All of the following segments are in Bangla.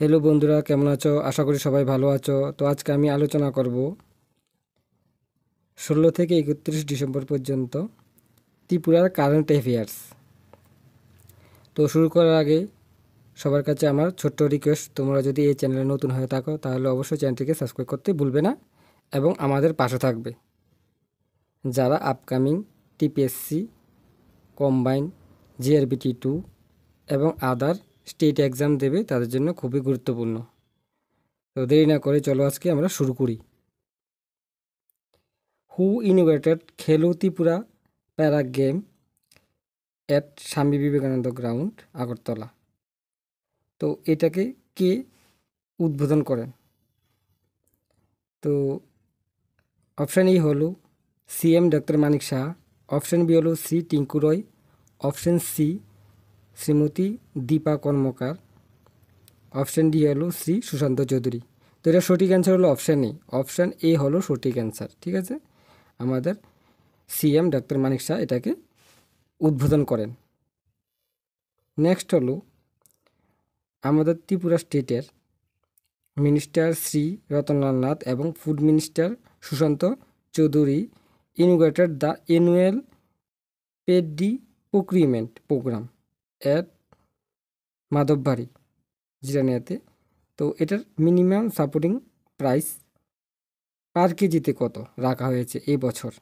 হ্যালো বন্ধুরা, কেমন আছো? আশা করি সবাই ভালো আছো। তো আজকে আমি আলোচনা করব 16 থেকে 31 ডিসেম্বর পর্যন্ত ত্রিপুরার কারেন্ট অ্যাফেয়ার্স। তো শুরু করার আগে সবার কাছে আমার ছোট্ট রিকোয়েস্ট, তোমরা যদি এই চ্যানেলে নতুন হয়ে থাকো তাহলে অবশ্যই চ্যানেলটিকে সাবস্ক্রাইব করতে ভুলবে না এবং আমাদের পাশে থাকবে। যারা আপকামিং টিপিএসসি, কম্বাইন, জিআরবিটি 2 এবং আদার স্টেট এক্সাম দেবে তাদের জন্য খুবই গুরুত্বপূর্ণ। তো দেরি না করে চলো আজকে আমরা শুরু করি। হু ইনোভেটেড খেলো ত্রিপুরা প্যারা game at Swami Vivekananda ground, Agartala? তো এটাকে কে উদ্বোধন করেন? তো অপশান ই হলো CM doctor Manik Saha, option B হলো শ্রী টিঙ্কু রয়, option C Shrimati Dipa Karmakar, option D হলো শ্রী সুশান্ত চৌধুরী। তো এটা সঠিক অ্যান্সার হলো অপশান এ হলো সঠিক অ্যান্সার। ঠিক আছে, আমাদের সিএম ডক্টর মানিক শাহ এটাকে উদ্বোধন করেন। নেক্সট হলো আমাদের ত্রিপুরা স্টেটের মিনিস্টার শ্রী রতনলাল নাথ এবং food minister Sushanta Chowdhury innovated the annual paddy procurement programme at Madhabbari, জিরানিয়াতে। তো এটার মিনিমাম সাপোর্টিং প্রাইস পার কেজিতে কত রাখা হয়েছে এই বছর?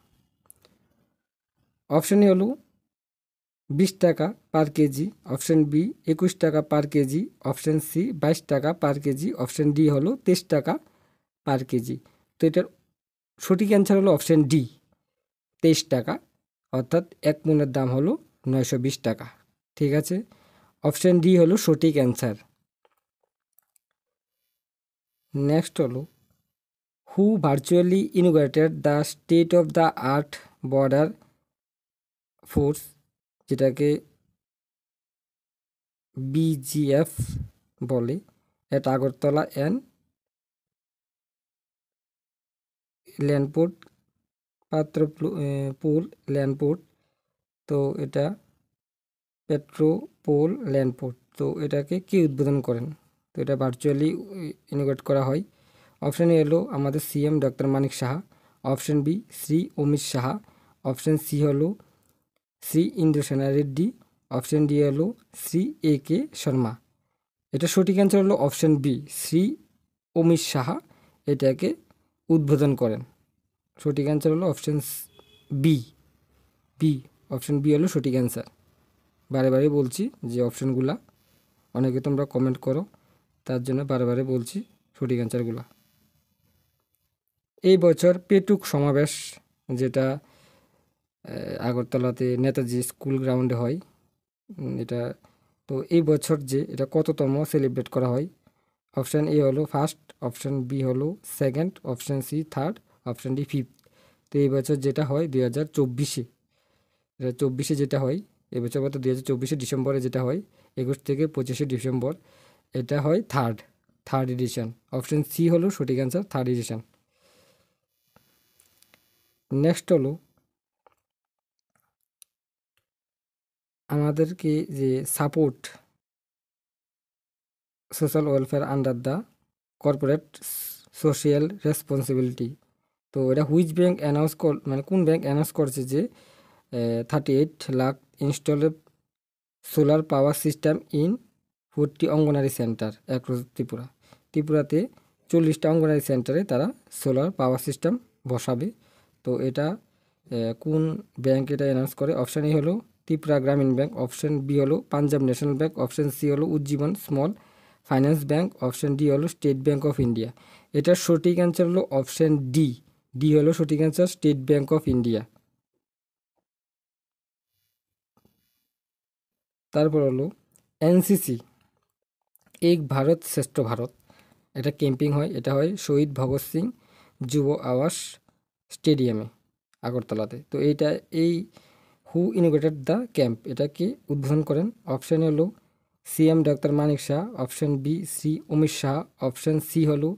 অপশান এ হলো 20 টাকা পার কেজি, অপশান বি 21 টাকা পার কেজি, অপশান সি 22 টাকা পার কেজি, অপশান ডি হলো 23 টাকা পার কেজি। তো এটার সঠিক অ্যান্সার হলো অপশান ডি, 23 টাকা, অর্থাৎ এক মনের দাম হলো 920 টাকা। ঠিক আছে, অপশান ডি হলো সঠিক অ্যান্সার। নেক্সট হলো who virtually innovated the state of the art border force, যেটাকে বিজিএফ বলে, at Agartala and land port, pool land port. তো এটা পেট্রোপোল ল্যান্ডপোর্ট। তো এটাকে কে উদ্বোধন করেন? তো এটা ভার্চুয়ালি ইনোভেট করা হয়। অপশান এ হলো আমাদের CM doctor Manik Saha, option B Shri Amit Saha, option C হলো শ্রী ইন্দ্রসেনা রেড্ডি, অপশান ডি হলো শ্রী এ কে শর্মা। এটা সঠিক অ্যান্সার হলো অপশান বি, শ্রী অমিত সাহা এটাকে উদ্বোধন করেন। সঠিক অ্যান্সার হলো অপশান বি, অপশান বি হলো সঠিক অ্যান্সার। বারে বারে বলছি যে অপশানগুলা অনেকে তোমরা কমেন্ট করো, তার জন্য বারে বারে বলছি সঠিক অ্যান্সারগুলা। এই বছর পেটুক সমাবেশ, যেটা আগরতলাতে নেতাজি স্কুল গ্রাউন্ডে হয়, এটা তো এই বছর যে এটা কততম সেলিব্রেট করা হয়? অপশান এ হলো ফার্স্ট, অপশান বি হলো second, option C third, option D fifth. তো এই বছর যেটা হয় 2024-এ, এটা 24-এ যেটা হয় এবছর, বলতে 2024-এ ডিসেম্বরে যেটা হয়, 21 থেকে 25 ডিসেম্বর, এটা হয় থার্ড এডিশন। অপশান সি হলো সঠিক অ্যান্সার, থার্ড এডিশন। নেক্সট হলো আমাদেরকে যে support social welfare under the corporate social responsibility. তো এটা হুইচ ব্যাংক অ্যানাউন্স মানে কোন ব্যাংক অ্যানাউন্স করছে যে 38 lakh installed solar power system in 40 anganwadi centre across ত্রিপুরাতে 40টা অঙ্গনারী সেন্টারে তারা সোলার পাওয়ার সিস্টেম বসাবে। তো এটা কোন ব্যাংক এটা অ্যানাউন্স করে? অপশান এ হলো ত্রিপুরা গ্রামীণ ব্যাংক, অপশান বি হলো Punjab national bank, option C হলো Ujjivan small finance bank, option D হলো স্টেট ব্যাংক অফ ইন্ডিয়া। এটার সঠিক অ্যান্সার হলো অপশান ডি হলো সঠিক answer, state bank of India. তারপর হলো এনসিসি এক ভারত শ্রেষ্ঠ ভারত, এটা ক্যাম্পিং হয়, এটা হয় শহীদ ভগৎ সিং যুব আবাস স্টেডিয়ামে, আগরতলাতে। তো এই হু ইনোভেটেড দ্য ক্যাম্প এটাকে উদ্বোধন করেন? অপশান হলো CM doctor Manik Shah, option B Shri Amit Shah, option C হলো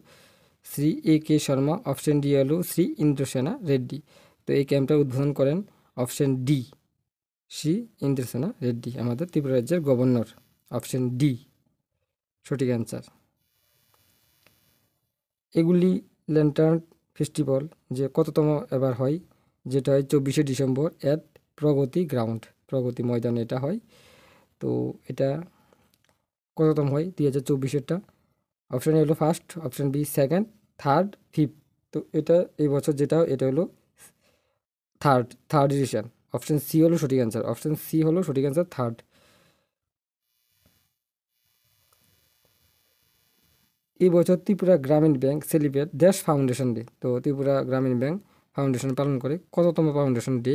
Shri A K Sharma, option D হলো শ্রী ইন্দ্রসেনা রেড্ডি। তো এই ক্যাম্পটা উদ্বোধন করেন অপশান ডি, শ্রী ইন্দ্রসেনা রেড্ডি, আমাদের ত্রিপুরা রাজ্যের গভর্নর। অপশান ডি সঠিক অ্যান্সার। এগুলি ল্যান্টার্ন ফেস্টিভ্যাল যে কততম এবার হয়, যেটা হয় 24শে December at Pragati ground, Pragati ময়দানে এটা হয়। তো এটা কততম হয় 2024-এরটা? অপশান এ হলো first, option B second, third, fifth. তো এটা এই বছর যেটা এটা হলো থার্ড এডিশন। অপশান সি হলো সঠিক অ্যান্সার, অপশান সি হলো সঠিক অ্যান্সার, থার্ড। এই বছর ত্রিপুরা গ্রামীণ ব্যাংক সেলিব্রেট দেশ ফাউন্ডেশন ডে। তো ত্রিপুরা গ্রামীণ ব্যাংক ফাউন্ডেশন পালন করে কততম ফাউন্ডেশন ডে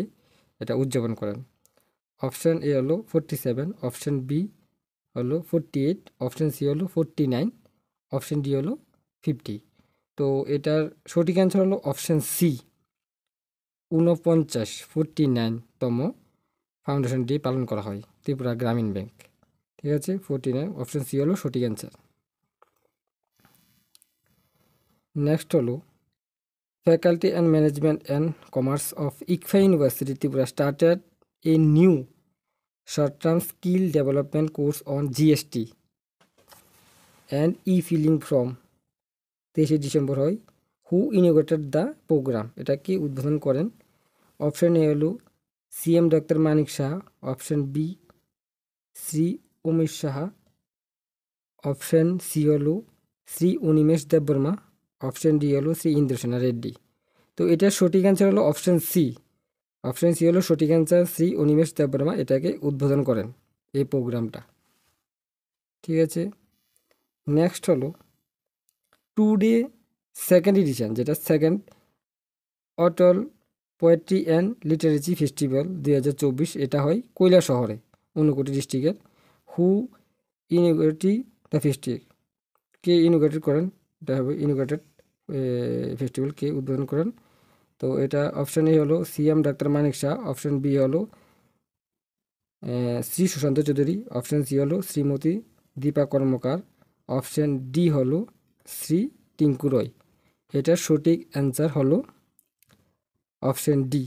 এটা উদযাপন করেন? অপশান এ হলো 47, অপশান বি হলো 48, অপশান সি হলো 49, অপশান ডি হলো 50। তো এটার সঠিক অ্যান্সার হলো অপশান সি, 49তম ফাউন্ডেশন ডে পালন করা হয় ত্রিপুরা গ্রামীণ ব্যাংক। ঠিক আছে, 49, অপশান সি হলো সঠিক অ্যান্সার। নেক্সট হলো faculty and management and commerce of ICFAI university Tripura started a new short-term skill development course on GST and e-filing from 23শে ডিসেম্বর হয়। হু ইনোভেটেড দ্য প্রোগ্রাম, এটা কি উদ্বোধন করেন? অপশান এ হলো CM doctor Manik Saha, option B Shri Umesh Saha, option C হলো শ্রী অনিমেষ দেববর্মা, অপশান ডি হলো শ্রী ইন্দ্রসেনা রেড্ডি। তো এটার সঠিক অ্যান্সার হলো অপশান সি, অপশান সি হলো সঠিক অ্যান্সার, শ্রী অনিমেষ দেববর্মা এটাকে উদ্বোধন করেন এই প্রোগ্রামটা। ঠিক আছে, নেক্সট হলো টুডে সেকেন্ড এডিশন, যেটা second Atal poetry and লিটারেচি festival 2024, এটা হয় কৈলাসহরে, ঊনকোটি ডিস্ট্রিক্টের। হু ইনোগ্রেটি দ্য ফেস্টিভ্যাল, কে ইনোগ্রেটেড করেন? এটা হবে ইনোগ্রেটেড ফেস্টিভ্যাল কে উদ্বোধন করেন? তো এটা অপশান এ হলো CM ডাক্তার মানিক শাহ, অপশান বি হলো শ্রী সুশান্ত চৌধুরী, অপশান সি হলো শ্রীমতী দীপা কর্মকার, অপশান ডি হলো শ্রী টিঙ্কু রয়। এটার সঠিক অ্যান্সার হলো অপশান ডি,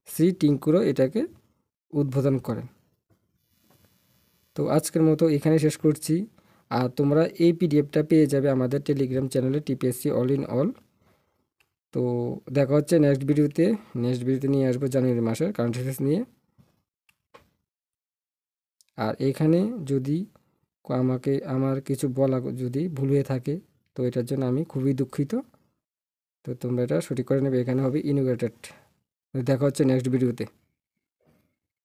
শ্রী টিঙ্কু রয় এটাকে উদ্বোধন করেন। তো আজকের মতো এখানে শেষ করছি। আর তোমরা এই পিডিএফটা পেয়ে যাবে আমাদের টেলিগ্রাম চ্যানেলে TPSC অল ইন অল। তো দেখা হচ্ছে নেক্সট ভিডিওতে নিয়ে আসবো জানুয়ারি মাসের কারেন্ট অ্যাফেয়ার্স নিয়ে। আর এখানে যদি আমার কিছু বলা যদি ভুল হয়ে থাকে তো এটার জন্য আমি খুবই দুঃখিত। তো তোমরা এটা সঠিক করে নেবে, এখানে হবে ইনোগ্রেটেড। দেখা হচ্ছে নেক্সট ভিডিওতে।